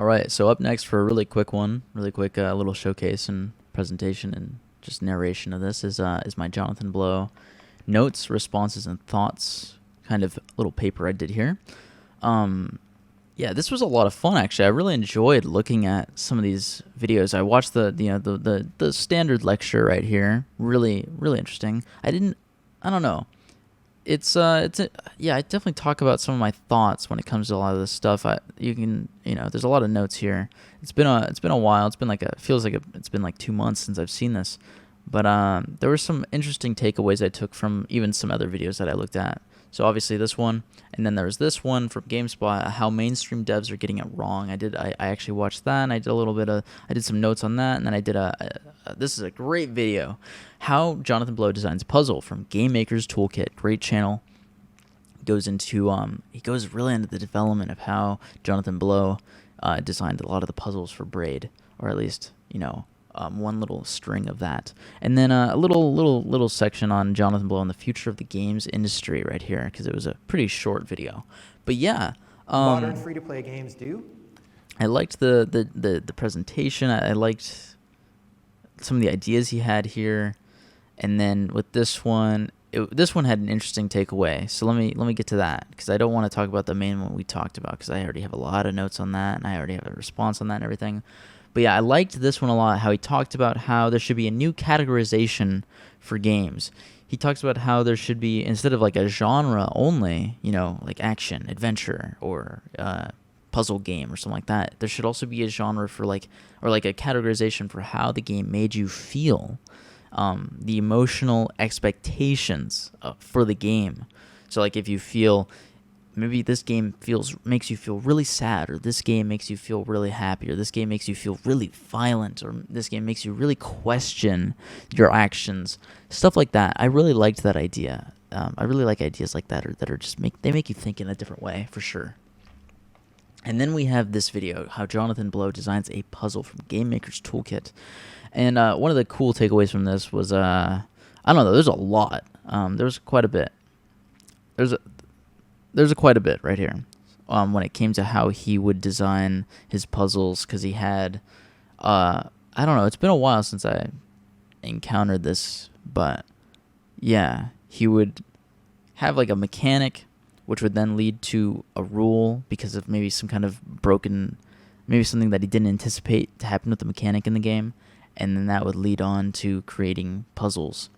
All right, so up next for a really quick one, really quick little showcase and presentation and just narration of this is my Jonathan Blow notes, responses, and thoughts kind of little paper I did here. Yeah, this was a lot of fun actually. I really enjoyed looking at some of these videos. I watched the standard lecture right here. Really interesting. I don't know. Yeah, I definitely talk about some of my thoughts when it comes to a lot of this stuff. There's a lot of notes here. It's been a while. It's been like 2 months since I've seen this, but there were some interesting takeaways I took from even some other videos that I looked at. So obviously this one, and then there's this one from GameSpot, how mainstream devs are getting it wrong. I actually watched that, and I did some notes on that, and then I did this is a great video, how Jonathan Blow designs a puzzle from Game Maker's Toolkit. Great channel. He goes really into the development of how Jonathan Blow designed a lot of the puzzles for Braid, or at least one little string of that, and then a little section on Jonathan Blow and the future of the games industry right here, because it was a pretty short video. But yeah, modern free-to-play games do. I liked the presentation. I liked some of the ideas he had here, and then with this one, this one had an interesting takeaway. So let me get to that, because I don't want to talk about the main one we talked about, because I already have a lot of notes on that, and I already have a response on that and everything. But yeah, I liked this one a lot, how he talked about how there should be a new categorization for games. He talks about how there should be, instead of like a genre only, like action, adventure, or puzzle game or something like that, there should also be a genre for a categorization for how the game made you feel, the emotional expectations for the game. So like if you feel, maybe this game makes you feel really sad, or this game makes you feel really happy, or this game makes you feel really violent, or this game makes you really question your actions, stuff like that. I really liked that idea. I really like ideas like that, that are just make you think in a different way, for sure. And then we have this video, how Jonathan Blow designs a puzzle from Game Maker's Toolkit. And one of the cool takeaways from this was, I don't know, there's a lot. There was quite a bit. There's quite a bit right here when it came to how he would design his puzzles, because he had, I don't know, it's been a while since I encountered this, but yeah, he would have like a mechanic, which would then lead to a rule because of maybe some kind of maybe something that he didn't anticipate to happen with the mechanic in the game, and then that would lead on to creating puzzles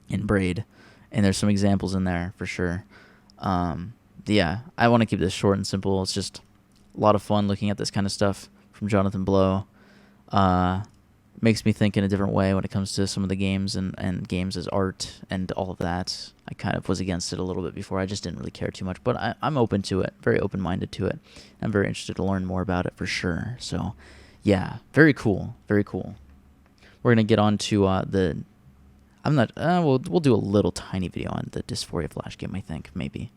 in Braid, and there's some examples in there for sure. Yeah, I want to keep this short and simple. It's just a lot of fun looking at this kind of stuff from Jonathan Blow. Makes me think in a different way when it comes to some of the games and games as art and all of that. I kind of was against it a little bit before. I just didn't really care too much, but I'm open to it, very open-minded to it. I'm very interested to learn more about it for sure. So yeah, very cool, very cool. We're going to get on to we'll do a little tiny video on the Dysphoria Flash game, I think, maybe.